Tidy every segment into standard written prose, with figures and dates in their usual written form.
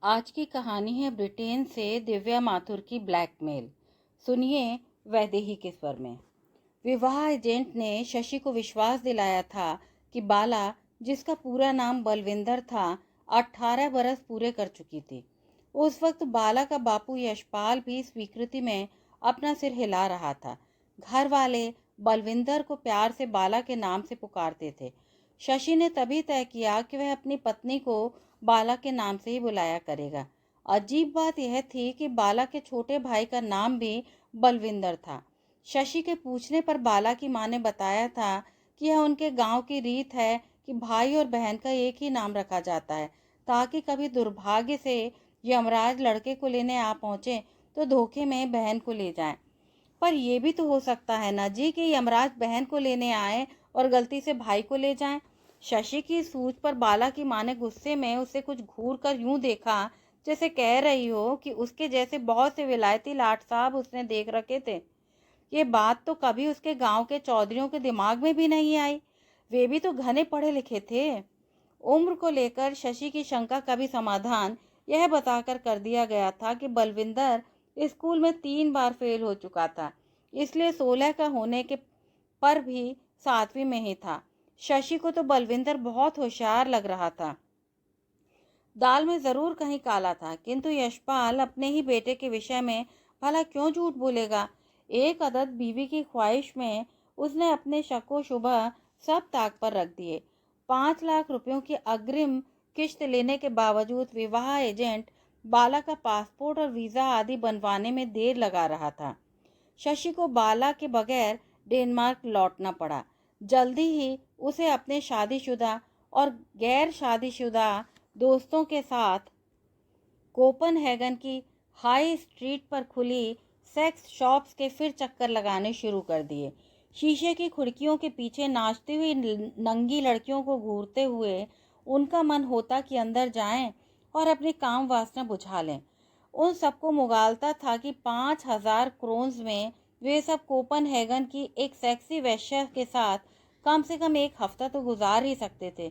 आज की कहानी है ब्रिटेन से दिव्या माथुर की ब्लैकमेल। सुनिए वैदेही के स्वर में। विवाह एजेंट ने शशि को विश्वास दिलाया था कि बाला, जिसका पूरा नाम बलविंदर था, 18 बरस पूरे कर चुकी थी। उस वक्त बाला का बापू यशपाल भी स्वीकृति में अपना सिर हिला रहा था। घर वाले बलविंदर को प्यार से बाला के नाम से पुकारते थे। शशि ने तभी तय किया कि वह अपनी पत्नी को बाला के नाम से ही बुलाया करेगा। अजीब बात यह थी कि बाला के छोटे भाई का नाम भी बलविंदर था। शशि के पूछने पर बाला की मां ने बताया था कि यह उनके गांव की रीत है कि भाई और बहन का एक ही नाम रखा जाता है, ताकि कभी दुर्भाग्य से यमराज लड़के को लेने आ पहुंचे तो धोखे में बहन को ले जाए। पर यह भी तो हो सकता है ना जी कि यमराज बहन को लेने आए और गलती से भाई को ले जाए। शशि की सूझ पर बाला की मां ने गुस्से में उसे कुछ घूर कर यूं देखा जैसे कह रही हो कि उसके जैसे बहुत से विलायती लाट साहब उसने देख रखे थे। ये बात तो कभी उसके गांव के चौधरियों के दिमाग में भी नहीं आई। वे भी तो घने पढ़े लिखे थे। उम्र को लेकर शशि की शंका का भी समाधान यह बताकर कर दिया गया था कि बलविंदर स्कूल में 3 बार फेल हो चुका था, इसलिए 16 का होने के पर भी 7वीं में ही था। शशि को तो बलविंदर बहुत होशियार लग रहा था। दाल में जरूर कहीं काला था, किंतु यशपाल अपने ही बेटे के विषय में भला क्यों झूठ बोलेगा। एक अदद बीवी की ख्वाहिश में उसने अपने शको शुबह सब ताक पर रख दिए। 5 लाख रुपयों की अग्रिम किश्त लेने के बावजूद विवाह एजेंट बाला का पासपोर्ट और वीज़ा आदि बनवाने में देर लगा रहा था। शशि को बाला के बगैर डेनमार्क लौटना पड़ा। जल्दी ही उसे अपने शादीशुदा और गैर शादीशुदा दोस्तों के साथ कोपनहेगन की हाई स्ट्रीट पर खुली सेक्स शॉप्स के फिर चक्कर लगाने शुरू कर दिए। शीशे की खिड़कियों के पीछे नाचती हुई नंगी लड़कियों को घूरते हुए उनका मन होता कि अंदर जाएं और अपनी काम वासना बुझा लें। उन सबको मुगालता था कि 5,000 क्रोन्स में वे सब कोपनहेगन की एक सेक्सी वेश्या के साथ कम से कम एक हफ्ता तो गुजार ही सकते थे।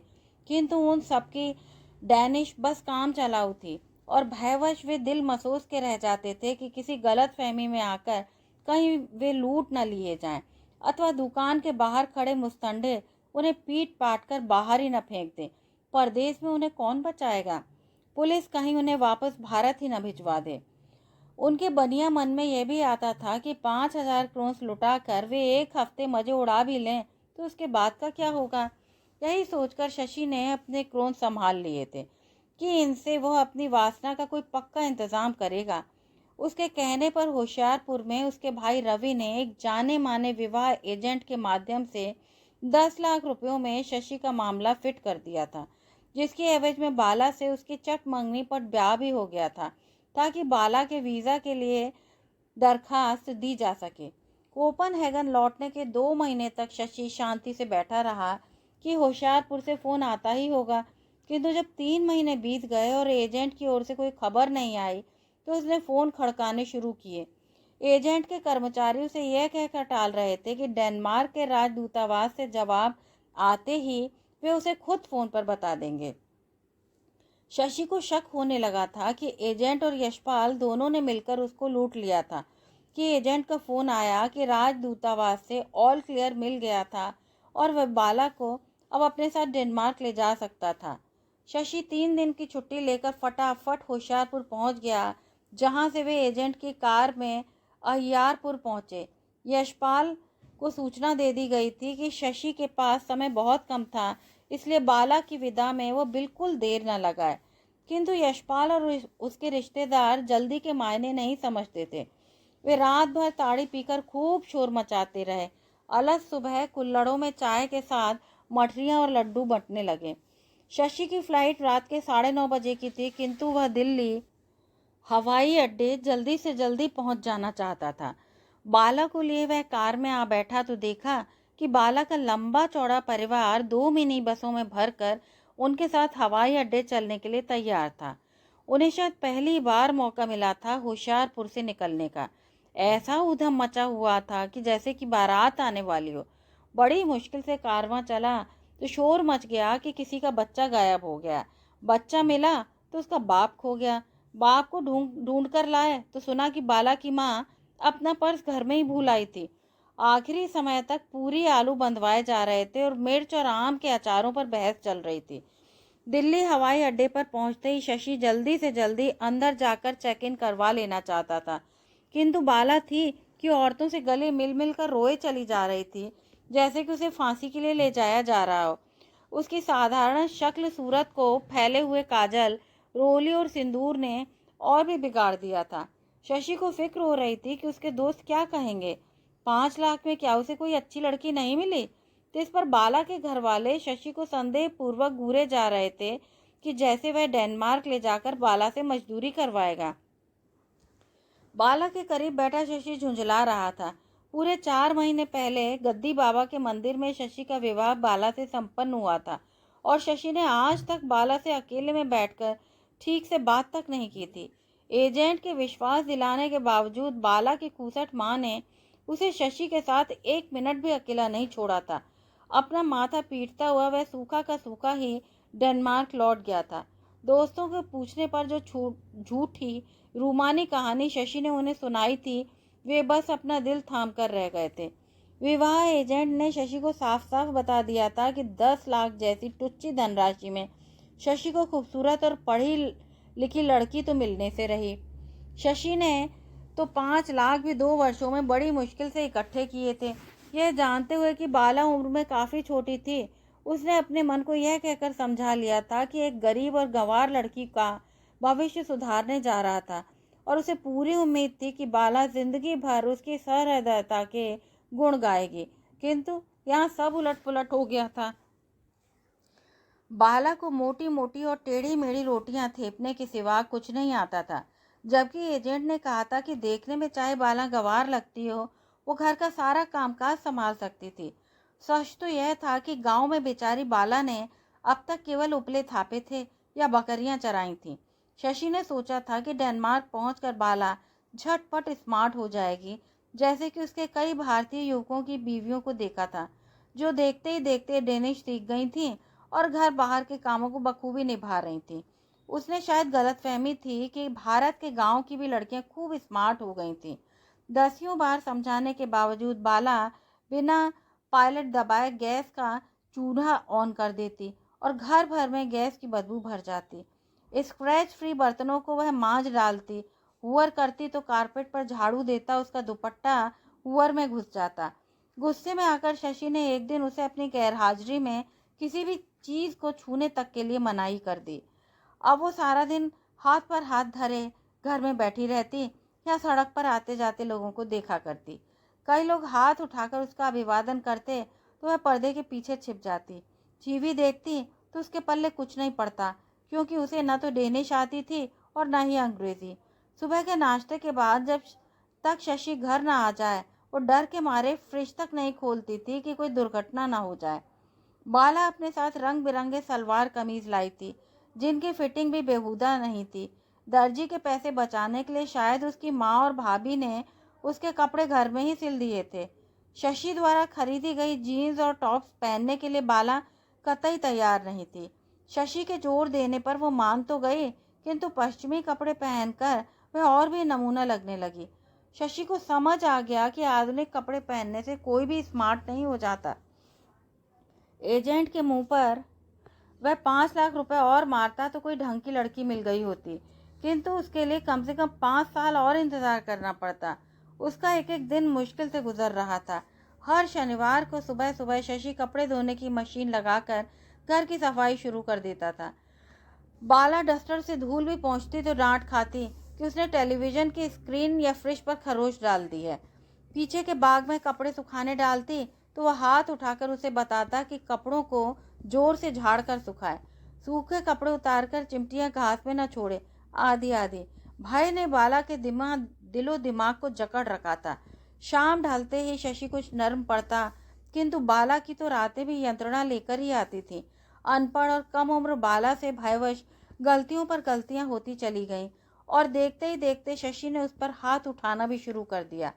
किंतु उन सबकी डैनिश बस काम चलाऊ थी और भयवश वे दिल मसोस के रह जाते थे कि किसी गलत फहमी में आकर कहीं वे लूट न लिए जाएं, अथवा दुकान के बाहर खड़े मुस्तंडे उन्हें पीट पाट कर बाहर ही न फेंक दें। परदेश में उन्हें कौन बचाएगा? पुलिस कहीं उन्हें वापस भारत ही न भिजवा दे। उनके बनिया मन में यह भी आता था कि 5,000 क्रोन्स लुटा कर वे एक हफ्ते मजे उड़ा भी लें तो उसके बाद का क्या होगा। यही सोचकर शशि ने अपने क्रोन संभाल लिए थे कि इनसे वह अपनी वासना का कोई पक्का इंतजाम करेगा। उसके कहने पर होशियारपुर में उसके भाई रवि ने एक जाने माने विवाह एजेंट के माध्यम से 10 लाख रुपयों में शशि का मामला फिट कर दिया था, जिसकी एवज में बाला से उसकी चट मंगनी पर ब्याह भी हो गया था, ताकि बाला के वीज़ा के लिए दरखास्त दी जा सके। कोपनहेगन लौटने के 2 महीने तक शशि शांति से बैठा रहा कि होशियारपुर से फ़ोन आता ही होगा। किंतु जब 3 महीने बीत गए और एजेंट की ओर से कोई खबर नहीं आई तो उसने फ़ोन खड़काने शुरू किए। एजेंट के कर्मचारी उसे यह कहकर टाल रहे थे कि डेनमार्क के राजदूतावास से जवाब आते ही वे उसे खुद फ़ोन पर बता देंगे। शशि को शक होने लगा था कि एजेंट और यशपाल दोनों ने मिलकर उसको लूट लिया था कि एजेंट का फ़ोन आया कि राजदूतावास से ऑल क्लियर मिल गया था और वह बाला को अब अपने साथ डेनमार्क ले जा सकता था। शशि 3 दिन की छुट्टी लेकर फटाफट होशियारपुर पहुंच गया, जहां से वे एजेंट की कार में अहियारपुर पहुंचे। यशपाल को सूचना दे दी गई थी कि शशि के पास समय बहुत कम था, इसलिए बाला की विदा में वो बिल्कुल देर न लगाए। किंतु यशपाल और उसके रिश्तेदार जल्दी के मायने नहीं समझते थे। वे रात भर ताड़ी पीकर खूब शोर मचाते रहे। अलग सुबह कुल्हड़ों में चाय के साथ मठरियाँ और लड्डू बंटने लगे। शशि की फ्लाइट रात के 9:30 बजे की थी, किंतु वह दिल्ली हवाई अड्डे जल्दी से जल्दी पहुंच जाना चाहता था। बाला को लिए वह कार में आ बैठा तो देखा कि बाला का लंबा चौड़ा परिवार 2 मिनी बसों में भरकर उनके साथ हवाई अड्डे चलने के लिए तैयार था। उन्हें शायद पहली बार मौका मिला था होशियारपुर से निकलने का। ऐसा उधम मचा हुआ था कि जैसे कि बारात आने वाली हो। बड़ी मुश्किल से कारवां चला तो शोर मच गया कि किसी का बच्चा गायब हो गया। बच्चा मिला तो उसका बाप खो गया। बाप को ढूंढ ढूंढ कर लाए तो सुना कि बाला की माँ अपना पर्स घर में ही भूल आई थी। आखिरी समय तक पूरी आलू बंधवाए जा रहे थे और मिर्च और आम के अचारों पर बहस चल रही थी। दिल्ली हवाई अड्डे पर पहुंचते ही शशि जल्दी से जल्दी अंदर जाकर चेक इन करवा लेना चाहता था, किंतु बाला थी कि औरतों से गले मिल मिल कर रोए चली जा रही थी, जैसे कि उसे फांसी के लिए ले जाया जा रहा हो। उसकी साधारण शक्ल सूरत को फैले हुए काजल, रोली और सिंदूर ने और भी बिगाड़ दिया था। शशि को फिक्र हो रही थी कि उसके दोस्त क्या कहेंगे। 5 लाख में क्या उसे कोई अच्छी लड़की नहीं मिली? इस पर बाला के घर वाले शशि को संदेह पूर्वक घूरे जा रहे थे कि जैसे वह डेनमार्क ले जाकर बाला से मजदूरी करवाएगा। बाला के करीब बैठा शशि झुंझला रहा था। पूरे 4 महीने पहले गद्दी बाबा के मंदिर में शशि का विवाह बाला से संपन्न हुआ था और शशि ने आज तक बाला से अकेले में बैठकर ठीक से बात तक नहीं की थी। एजेंट के विश्वास दिलाने के बावजूद बाला की खूसट माँ ने उसे शशि के साथ 1 मिनट भी अकेला नहीं छोड़ा था। अपना माथा पीटता हुआ वह सूखा का सूखा ही डेनमार्क लौट गया था। दोस्तों के पूछने पर जो झूठी रूमानी कहानी शशि ने उन्हें सुनाई थी, वे बस अपना दिल थाम कर रह गए थे। विवाह एजेंट ने शशि को साफ साफ बता दिया था कि 10 लाख जैसी टुच्ची धनराशि में शशि को खूबसूरत और पढ़ी लिखी लड़की तो मिलने से रही। शशि ने तो 5 लाख भी 2 वर्षों में बड़ी मुश्किल से इकट्ठे किए थे। यह जानते हुए कि बाला उम्र में काफ़ी छोटी थी, उसने अपने मन को यह कहकर समझा लिया था कि एक गरीब और गंवार लड़की का भविष्य सुधारने जा रहा था और उसे पूरी उम्मीद थी कि बाला जिंदगी भर उसकी सहृदयता के गुण गाएगी। किंतु यहाँ सब उलट पुलट हो गया था। बाला को मोटी मोटी और टेढ़ी मेढ़ी रोटियां थेपने के सिवा कुछ नहीं आता था, जबकि एजेंट ने कहा था कि देखने में चाहे बाला गंवार लगती हो, वो घर का सारा कामकाज संभाल सकती थी। सच तो यह था कि गांव में बेचारी बाला ने अब तक केवल उपले थापे थे या बकरियां चराई थीं। शशि ने सोचा था कि डेनमार्क पहुंचकर बाला झटपट स्मार्ट हो जाएगी, जैसे कि उसके कई भारतीय युवकों की बीवियों को देखा था, जो देखते ही देखते डेनिश सीख गई थीं और घर बाहर के कामों को बखूबी निभा रही थीं। उसने शायद गलतफहमी थी कि भारत के गांव की भी लड़कियां खूब स्मार्ट हो गई थीं। दसियों बार समझाने के बावजूद बाला बिना पायलट दबाए गैस का चूल्हा ऑन कर देती और घर भर में गैस की बदबू भर जाती। स्क्रैच फ्री बर्तनों को वह मांज डालती, हुअर करती तो कारपेट पर झाड़ू देता उसका दुपट्टा हुअर में घुस जाता। गुस्से में आकर शशि ने एक दिन उसे अपनी गैरहाजिरी में किसी भी चीज को छूने तक के लिए मनाही कर दी। अब वो सारा दिन हाथ पर हाथ धरे घर में बैठी रहती या सड़क पर आते जाते लोगों को देखा करती। कई लोग हाथ उठाकर उसका अभिवादन करते तो वह पर्दे के पीछे छिप जाती। टीवी देखती तो उसके पल्ले कुछ नहीं पड़ता, क्योंकि उसे न तो डेनिश आती थी और न ही अंग्रेजी। सुबह के नाश्ते के बाद जब तक शशि घर न आ जाए, वो डर के मारे फ्रिज तक नहीं खोलती थी कि कोई दुर्घटना न हो जाए। बाला अपने साथ रंग बिरंगे सलवार कमीज लाई थी, जिनकी फिटिंग भी बेहुदा नहीं थी। दर्जी के पैसे बचाने के लिए शायद उसकी माँ और भाभी ने उसके कपड़े घर में ही सिल दिए थे। शशि द्वारा खरीदी गई जीन्स और टॉप्स पहनने के लिए बाला कतई तैयार नहीं थी। शशि के जोर देने पर वो मान तो गई, किंतु पश्चिमी कपड़े पहनकर वह और भी नमूना लगने लगी। शशि को समझ आ गया कि आधुनिक कपड़े पहनने से कोई भी स्मार्ट नहीं हो जाता। एजेंट के मुंह पर वह 5 लाख रुपए और मारता तो कोई ढंग की लड़की मिल गई होती, किंतु उसके लिए कम से कम 5 साल और इंतजार करना पड़ता। उसका एक एक दिन मुश्किल से गुजर रहा था। हर शनिवार को सुबह सुबह शशि कपड़े धोने की मशीन लगाकर घर की सफाई शुरू कर देता था। बाला डस्टर से धूल भी पहुंचती तो डांट खाती कि उसने टेलीविजन की स्क्रीन या फ्रिज पर खरोच डाल दी है। पीछे के बाग में कपड़े सुखाने डालती तो वह हाथ उठाकर उसे बताता कि कपड़ों को जोर से झाड़ कर सुखाए, सूखे कपड़े उतारकर चिमटियां घास में न छोड़े, आदि आदि। भाई ने बाला के दिलो दिमाग को जकड़ रखा था। शाम ढलते ही शशि कुछ नर्म पड़ता, किंतु बाला की तो रातें भी यंत्रणा लेकर ही आती थी। अनपढ़ और कम उम्र बाला से भयवश गलतियों पर गलतियां होती चली गईं और देखते ही देखते शशि ने उस पर हाथ उठाना भी शुरू कर दिया।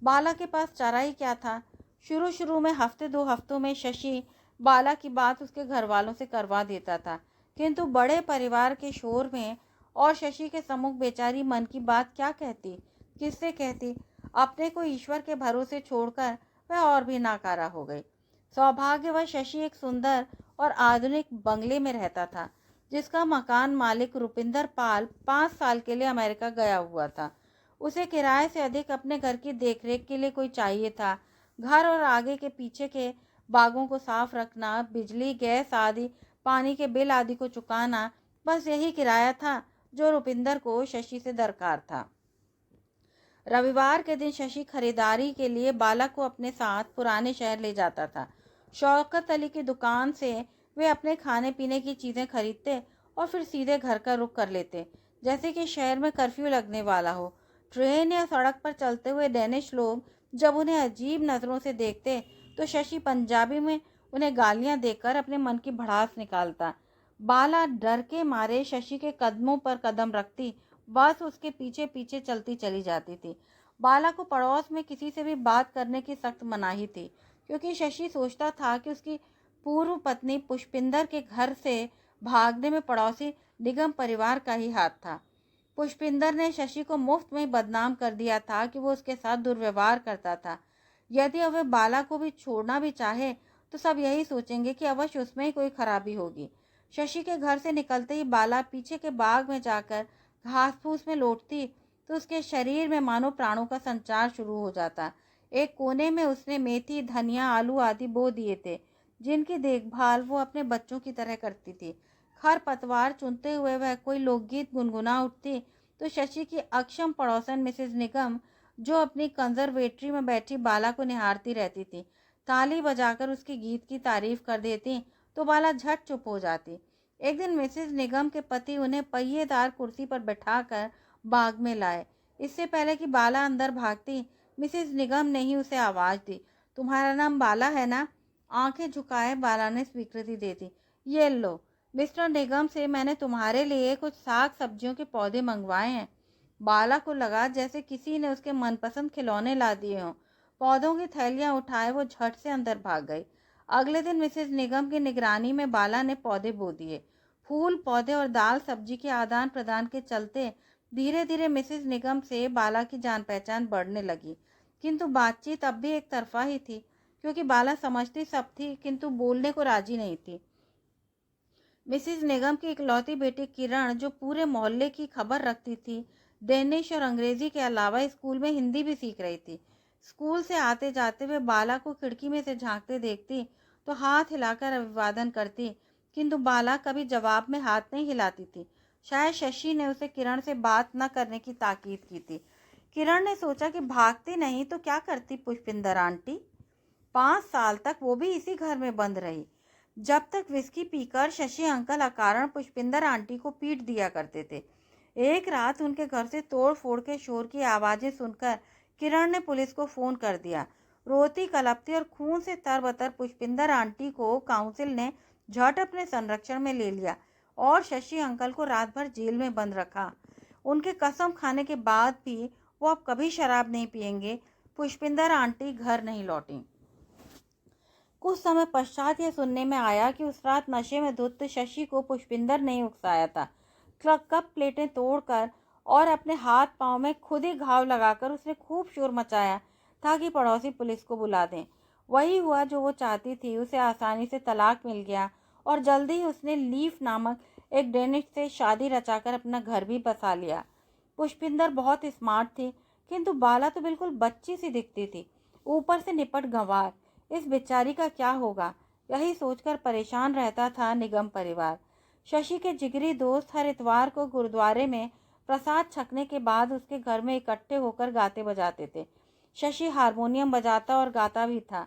बाला के पास चारा ही क्या था। शुरू शुरू में हफ्ते 2 हफ्तों में शशि बाला की बात उसके घर वालों से करवा देता था, किंतु बड़े परिवार के शोर में और शशि के सम्मुख बेचारी मन की बात क्या कहती, किससे कहती। अपने को ईश्वर के भरोसे छोड़कर वह और भी नाकारा हो गई। सौभाग्यवश शशि एक सुंदर और आधुनिक बंगले में रहता था, जिसका मकान मालिक रुपिंदर पाल 5 साल के लिए अमेरिका गया हुआ था। उसे किराए से अधिक अपने घर की देखरेख के लिए कोई चाहिए था। घर और आगे के पीछे के बागों को साफ रखना, बिजली, गैस आदि, पानी के बिल आदि को चुकाना, बस यही किराया था जो रुपिंदर को शशि से दरकार था। रविवार के दिन शशि खरीदारी के लिए बाला को अपने साथ पुराने शहर ले जाता था। शौकत अली की दुकान से वे अपने खाने पीने की चीज़ें खरीदते और फिर सीधे घर का रुख कर लेते, जैसे कि शहर में कर्फ्यू लगने वाला हो। ट्रेन या सड़क पर चलते हुए डैनिश लोग जब उन्हें अजीब नज़रों से देखते तो शशि पंजाबी में उन्हें गालियां देकर अपने मन की भड़ास निकालता। बाला डर के मारे शशि के कदमों पर कदम रखती, बस उसके पीछे पीछे चलती चली जाती थी। बाला को पड़ोस में किसी से भी बात करने की सख्त मनाही थी, क्योंकि शशि सोचता था कि उसकी पूर्व पत्नी पुष्पिंदर के घर से भागने में पड़ोसी निगम परिवार का ही हाथ था। पुष्पिंदर ने शशि को मुफ्त में बदनाम कर दिया था कि वो उसके साथ दुर्व्यवहार करता था। यदि वह बाला को भी छोड़ना भी चाहे तो सब यही सोचेंगे कि अवश्य उसमें ही कोई खराबी होगी। शशि के घर से निकलते ही बाला पीछे के बाग में जाकर घास फूस में लौटती तो उसके शरीर में मानो प्राणों का संचार शुरू हो जाता। एक कोने में उसने मेथी, धनिया, आलू आदि बो दिए थे, जिनकी देखभाल वो अपने बच्चों की तरह करती थी। खर पतवार चुनते हुए वह कोई लोकगीत गुनगुना उठती तो शशि की अक्षम पड़ोसन मिसेज निगम, जो अपनी कंजर्वेटरी में बैठी बाला को निहारती रहती थी, ताली बजाकर उसके गीत की तारीफ कर देती तो बाला झट चुप हो जाती। एक दिन मिसेज निगम के पति उन्हें पहिएदार कुर्सी पर बैठाकर बाग में लाए। इससे पहले कि बाला अंदर भागती, मिसेज निगम ने ही उसे आवाज दी, तुम्हारा नाम बाला है ना? आंखें झुकाए बाला ने स्वीकृति दे दी। ये लो, मिस्टर निगम से मैंने तुम्हारे लिए कुछ साग सब्जियों के पौधे मंगवाए हैं। बाला को लगा जैसे किसी ने उसके मनपसंद खिलौने ला दिए हों। पौधों की थैलियां उठाए वो झट से अंदर भाग गई। अगले दिन मिसेज निगम की निगरानी में बाला ने पौधे बो दिए। फूल, पौधे और दाल सब्जी के आदान प्रदान के चलते धीरे धीरे मिसेज निगम से बाला की जान पहचान बढ़ने लगी, किंतु बातचीत अब भी एक तरफा ही थी, क्योंकि बाला समझती सब थी किंतु बोलने को राजी नहीं थी। मिसेज निगम की इकलौती बेटी किरण, जो पूरे मोहल्ले की खबर रखती थी, डेनिश और अंग्रेजी के अलावा स्कूल में हिंदी भी सीख रही थी। स्कूल से आते जाते हुए बाला को खिड़की में से झांकते देखती तो हाथ हिलाकर अभिवादन करती, किंतु बाला कभी जवाब में हाथ नहीं हिलाती थी। शायद शशि ने उसे किरण से बात न करने की ताकीद की थी। किरण ने सोचा कि भागती नहीं तो क्या करती पुष्पिंदर आंटी। 5 साल तक वो भी इसी घर में बंद रही, जब तक विस्की पीकर शशि अंकल अकारण पुष्पिंदर आंटी को पीट दिया करते थे। एक रात उनके घर से तोड़ फोड़ के शोर की आवाज़ें सुनकर किरण ने पुलिस को फ़ोन कर दिया। रोती कलपती और खून से तरबतर पुष्पिंदर आंटी को काउंसिल ने झट अपने संरक्षण में ले लिया और शशि अंकल को रात भर जेल में बंद रखा। उनके कसम खाने के बाद भी वो अब कभी शराब नहीं पिएंगे। पुष्पिंदर आंटी घर नहीं लौटी। कुछ समय पश्चात यह सुनने में आया कि उस रात नशे में धुत शशि को पुष्पिंदर ने उकसाया था। कप प्लेटें तोड़कर और अपने हाथ पांव में खुद ही घाव लगाकर उसने खूब शोर मचाया ताकि पड़ोसी पुलिस को बुला दें। वही हुआ जो वो चाहती थी। उसे आसानी से तलाक मिल गया और जल्दी ही उसने लीफ नामक एक डेनिश से शादी रचाकर अपना घर भी बसा लिया। पुष्पिंदर बहुत स्मार्ट थी, किंतु बाला तो बिल्कुल बच्ची सी दिखती थी, ऊपर से निपट गंवार। इस बेचारी का क्या होगा, यही सोचकर परेशान रहता था निगम परिवार। शशि के जिगरी दोस्त हर इतवार को गुरुद्वारे में प्रसाद छकने के बाद उसके घर में इकट्ठे होकर गाते बजाते थे। शशि हारमोनियम बजाता और गाता भी था।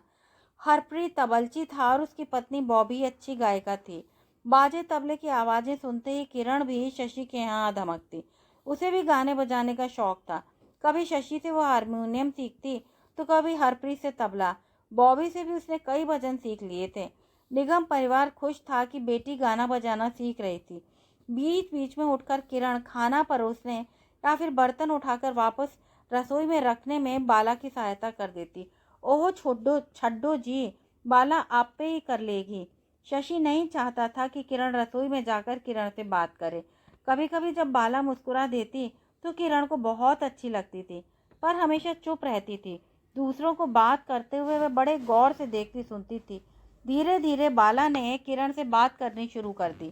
हरप्रीत तबलची था और उसकी पत्नी बॉबी अच्छी गायिका थी। बाजे तबले की आवाज़ें सुनते ही किरण भी शशि के यहाँ धमकती। उसे भी गाने बजाने का शौक था। कभी शशि से वो हारमोनियम सीखती तो कभी हरप्रीत से तबला। बॉबी से भी उसने कई भजन सीख लिए थे। निगम परिवार खुश था कि बेटी गाना बजाना सीख रही थी। बीच बीच में उठकर किरण खाना परोसने या फिर बर्तन उठाकर वापस रसोई में रखने में बाला की सहायता कर देती। ओह छड्डो छड्डो जी, बाला आप पे ही कर लेगी। शशि नहीं चाहता था कि किरण रसोई में जाकर किरण से बात करे। कभी कभी जब बाला मुस्कुरा देती तो किरण को बहुत अच्छी लगती थी, पर हमेशा चुप रहती थी। दूसरों को बात करते हुए वह बड़े गौर से देखती सुनती थी। धीरे धीरे बाला ने किरण से बात करनी शुरू कर दी।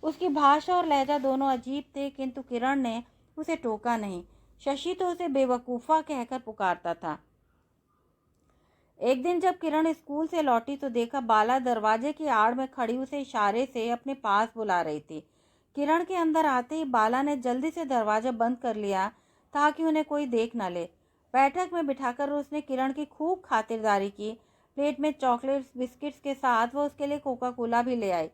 उसकी भाषा और लहजा दोनों अजीब थे, किंतु किरण ने उसे टोका नहीं। शशि तो उसे बेवकूफ़ा कहकर पुकारता था। एक दिन जब किरण स्कूल से लौटी तो देखा बाला दरवाजे की आड़ में खड़ी उसे इशारे से अपने पास बुला रही थी। किरण के अंदर आते ही बाला ने जल्दी से दरवाजा बंद कर लिया ताकि उन्हें कोई देख न ले। बैठक में बिठाकर उसने किरण की खूब खातिरदारी की। प्लेट में चॉकलेट्स बिस्किट्स के साथ वह उसके लिए कोका कोला भी ले आई।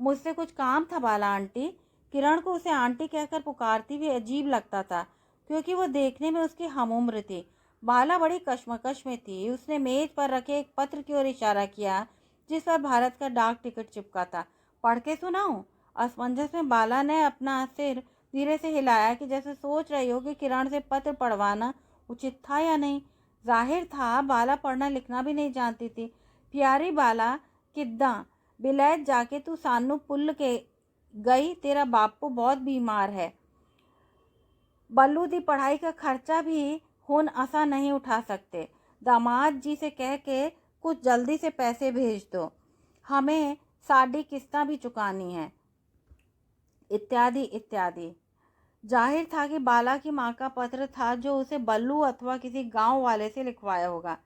मुझसे कुछ काम था बाला आंटी। किरण को उसे आंटी कहकर पुकारती हुई अजीब लगता था, क्योंकि वो देखने में उसकी हमउम्र थी। बाला बड़ी कश्मकश में थी। उसने मेज पर रखे एक पत्र की ओर इशारा किया जिस पर भारत का डाक टिकट चिपका था। पढ़ के सुनाऊं? असमंजस में बाला ने अपना सिर धीरे से हिलाया कि जैसे सोच रही हो कि किरण से पत्र पढ़वाना उचित था या नहीं। जाहिर था बाला पढ़ना लिखना भी नहीं जानती थी। प्यारी बाला, किद्दा बिलैत जाके तू सानू पुल के गई, तेरा बापू बहुत बीमार है। बल्लू दी पढ़ाई का खर्चा भी हुन असा नहीं उठा सकते। दामाद जी से कह के कुछ जल्दी से पैसे भेज दो, हमें साड़ी किस्तां भी चुकानी है, इत्यादि इत्यादि। जाहिर था कि बाला की माँ का पत्र था जो उसे बल्लू अथवा किसी गांव वाले से लिखवाया होगा।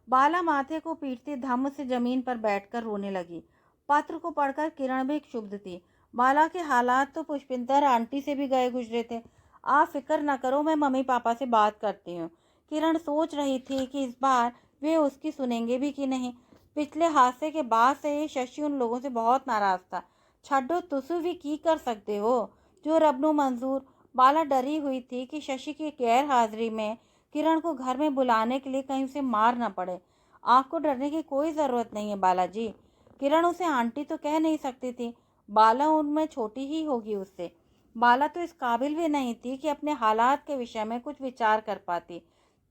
बाला माथे को पीटती धम्म से जमीन पर बैठकर रोने लगी। पत्र को पढ़कर किरण भी क्षुब्ध थी। बाला के हालात तो पुष्पिंदर आंटी से भी गए गुजरे थे। आप फिक्र न करो, मैं मम्मी पापा से बात करती हूँ। किरण सोच रही थी कि इस बार वे उसकी सुनेंगे भी कि नहीं। पिछले हादसे के बाद से शशि उन लोगों से बहुत नाराज था। छड्डो तुसु भी की कर सकते हो, जो रबनू मंजूर। बाला डरी हुई थी कि शशि की गैर हाजिरी में किरण को घर में बुलाने के लिए कहीं उसे मार न पड़े। आपको डरने की कोई ज़रूरत नहीं है बालाजी। किरण उसे आंटी तो कह नहीं सकती थी। बाला उनमें छोटी ही होगी उससे। बाला तो इस काबिल भी नहीं थी कि अपने हालात के विषय में कुछ विचार कर पाती।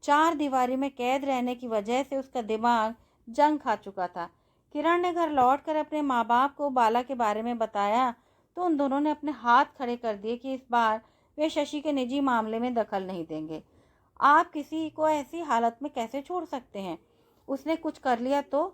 चार दीवारी में कैद रहने की वजह से उसका दिमाग जंग खा चुका था। किरण ने घर लौटकर अपने माँ बाप को बाला के बारे में बताया तो उन दोनों ने अपने हाथ खड़े कर दिए कि इस बार वे शशि के निजी मामले में दखल नहीं देंगे। आप किसी को ऐसी हालत में कैसे छोड़ सकते हैं? उसने कुछ कर लिया तो?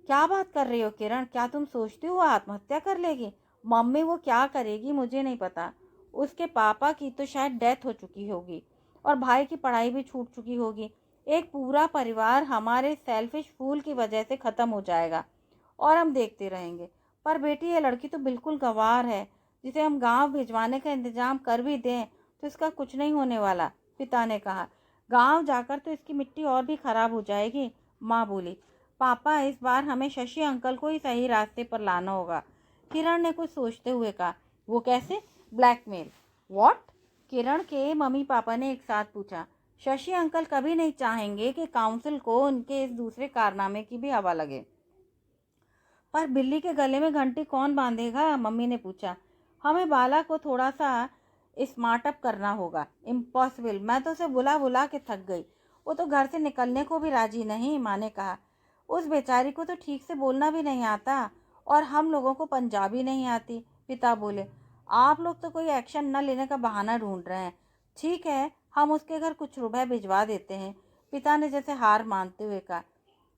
क्या बात कर रही हो किरण? क्या तुम सोचती हो वो आत्महत्या कर लेगी? मम्मी वो क्या करेगी मुझे नहीं पता। उसके पापा की तो शायद डेथ हो चुकी होगी और भाई की पढ़ाई भी छूट चुकी होगी। एक पूरा परिवार हमारे सेल्फिश फूल की वजह से ख़त्म हो जाएगा और हम देखते रहेंगे। पर बेटी, ये लड़की तो बिल्कुल गंवार है। जिसे हम गांव भिजवाने का इंतजाम कर भी दें तो इसका कुछ नहीं होने वाला, पिता ने कहा। गांव जाकर तो इसकी मिट्टी और भी खराब हो जाएगी, माँ बोली। पापा, इस बार हमें शशि अंकल को ही सही रास्ते पर लाना होगा, किरण ने कुछ सोचते हुए कहा। वो कैसे? ब्लैकमेल? व्हाट? किरण के मम्मी पापा ने एक साथ पूछा। शशि अंकल कभी नहीं चाहेंगे कि काउंसिल को उनके इस दूसरे कारनामे की भी हवा लगे। पर बिल्ली के गले में घंटी कौन बांधेगा? मम्मी ने पूछा। हमें बाला को थोड़ा सा स्मार्ट अप करना होगा। इम्पॉसिबल, मैं तो उसे बुला बुला के थक गई। वो तो घर से निकलने को भी राजी नहीं, माँ ने कहा। उस बेचारी को तो ठीक से बोलना भी नहीं आता और हम लोगों को पंजाबी नहीं आती, पिता बोले। आप लोग तो कोई एक्शन न लेने का बहाना ढूंढ रहे हैं। ठीक है, हम उसके घर कुछ रुपए भिजवा देते हैं, पिता ने जैसे हार मानते हुए कहा।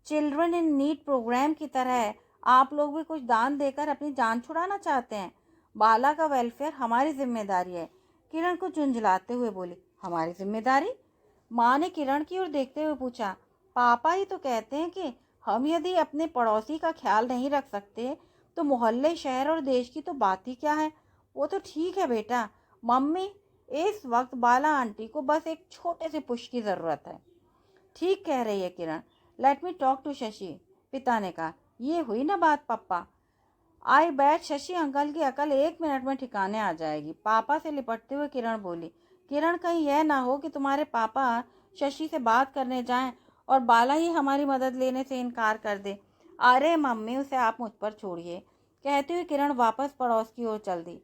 चिल्ड्रन इन नीड प्रोग्राम की तरह आप लोग भी कुछ दान देकर अपनी जान छुड़ाना चाहते हैं? बाला का वेलफेयर हमारी जिम्मेदारी है, किरण को झुंझलाते हुए बोली। हमारी जिम्मेदारी? माँ ने किरण की ओर देखते हुए पूछा। पापा ही तो कहते हैं कि हम यदि अपने पड़ोसी का ख्याल नहीं रख सकते तो मोहल्ले, शहर और देश की तो बात ही क्या है। वो तो ठीक है बेटा। मम्मी, इस वक्त बाला आंटी को बस एक छोटे से पुश की ज़रूरत है। ठीक कह रही है Kiran. Let me talk to Shashi, पिता ने कहा। ये हुई ना बात पप्पा। आई बैठ शशि अंकल की अकल 1 मिनट में ठिकाने आ जाएगी, पापा से लिपटते हुए किरण बोली। किरण, कहीं यह ना हो कि तुम्हारे पापा शशि से बात करने जाएं और बाला ही हमारी मदद लेने से इनकार कर दे। अरे मम्मी, उसे आप मुझ पर छोड़िए, कहते हुए किरण वापस पड़ोस की ओर चल दी।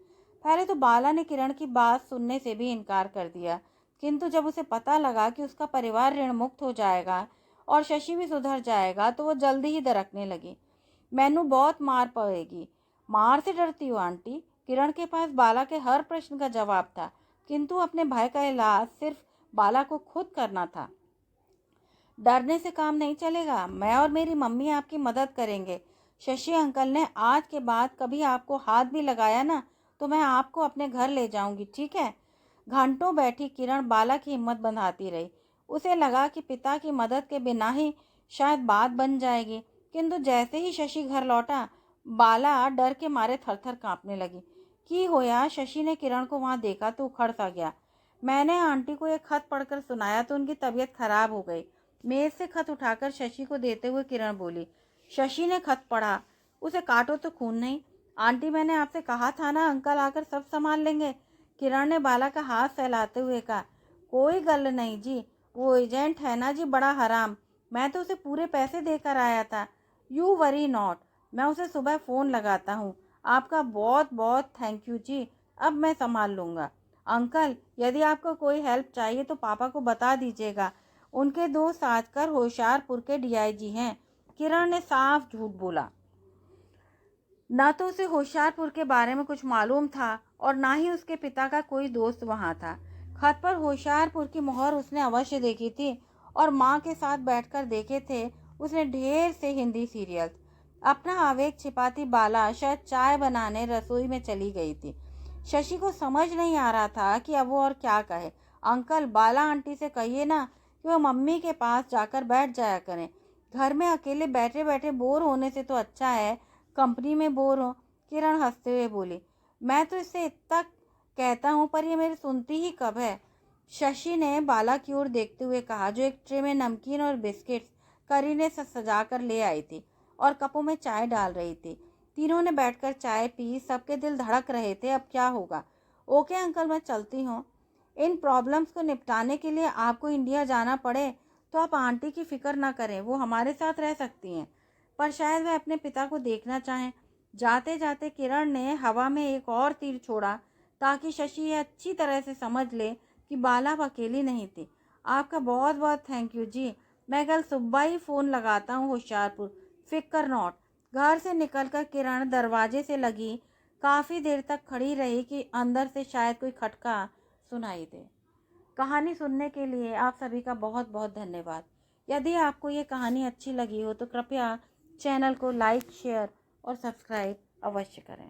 पहले तो बाला ने किरण की बात सुनने से भी इनकार कर दिया, किंतु जब उसे पता लगा कि उसका परिवार ऋण मुक्त हो जाएगा और शशि भी सुधर जाएगा तो वो जल्दी ही दरकने लगी। मैनू बहुत मार पड़ेगी। मार से डरती हो आंटी? किरण के पास बाला के हर प्रश्न का जवाब था, किंतु अपने भय का इलाज सिर्फ बाला को खुद करना था। डरने से काम नहीं चलेगा। मैं और मेरी मम्मी आपकी मदद करेंगे। शशि अंकल ने आज के बाद कभी आपको हाथ भी लगाया ना, तो मैं आपको अपने घर ले जाऊंगी, ठीक है? घंटों बैठी किरण बाला की हिम्मत बंधाती रही। उसे लगा कि पिता की मदद के बिना ही शायद बात बन जाएगी, किंतु जैसे ही शशि घर लौटा, बाला डर के मारे थरथर कांपने लगी। की होया? शशि ने किरण को वहां देखा तो उखड़ सा गया। मैंने आंटी को एक खत पढ़कर सुनाया तो उनकी तबीयत खराब हो गई। मेज से खत उठाकर शशि को देते हुए किरण बोली। शशि ने खत पढ़ा। उसे काटो तो खून नहीं। आंटी, मैंने आपसे कहा था ना, अंकल आकर सब संभाल लेंगे। किरण ने बाला का हाथ फैलाते हुए कहा। कोई गल नहीं जी, वो एजेंट है ना जी, बड़ा हराम। मैं तो उसे पूरे पैसे देकर आया था। You worry not. मैं उसे सुबह फ़ोन लगाता हूँ। आपका बहुत बहुत थैंक यू जी। अब मैं संभाल लूँगा। अंकल, यदि आपको कोई हेल्प चाहिए तो पापा को बता दीजिएगा। उनके दोस्त आजकल होशियारपुर के डीआईजी हैं। किरण ने साफ झूठ बोला। न तो उसे होशियारपुर के बारे में कुछ मालूम था और ना ही उसके पिता का कोई दोस्त वहां था। खत पर होशियारपुर की मोहर उसने अवश्य देखी थी और माँ के साथ बैठकर देखे थे उसने ढेर से हिंदी सीरियल्स। अपना आवेग छिपाती बाला शायद चाय बनाने रसोई में चली गई थी। शशि को समझ नहीं आ रहा था कि अब वो और क्या कहे। अंकल, बाला आंटी से कहिए ना कि वो मम्मी के पास जाकर बैठ जाया करें। घर में अकेले बैठे बैठे बोर होने से तो अच्छा है कंपनी में बोर हो। किरण हंसते हुए बोली। मैं तो इससे इतना कहता हूँ पर ये मेरी सुनती ही कब है। शशि ने बाला की ओर देखते हुए कहा, जो एक ट्रे में नमकीन और बिस्किट्स करीने से सजा कर ले आई थी और कपों में चाय डाल रही थी। तीनों ने बैठकर चाय पी। सबके दिल धड़क रहे थे, अब क्या होगा। ओके अंकल, मैं चलती हूँ। इन प्रॉब्लम्स को निपटाने के लिए आपको इंडिया जाना पड़े तो आप आंटी की फिक्र ना करें, वो हमारे साथ रह सकती हैं। पर शायद वह अपने पिता को देखना चाहें। जाते जाते किरण ने हवा में एक और तीर छोड़ा ताकि शशि ये अच्छी तरह से समझ ले कि बाला अब अकेली नहीं थी। आपका बहुत बहुत थैंक यू जी। मैं कल सुबह ही फ़ोन लगाता हूँ होशियारपुर। फिक्र नॉट। घर से निकलकर किरण दरवाजे से लगी काफ़ी देर तक खड़ी रही कि अंदर से शायद कोई खटका सुनाई दे। कहानी सुनने के लिए आप सभी का बहुत बहुत धन्यवाद। यदि आपको ये कहानी अच्छी लगी हो तो कृपया चैनल को लाइक, शेयर और सब्सक्राइब अवश्य करें।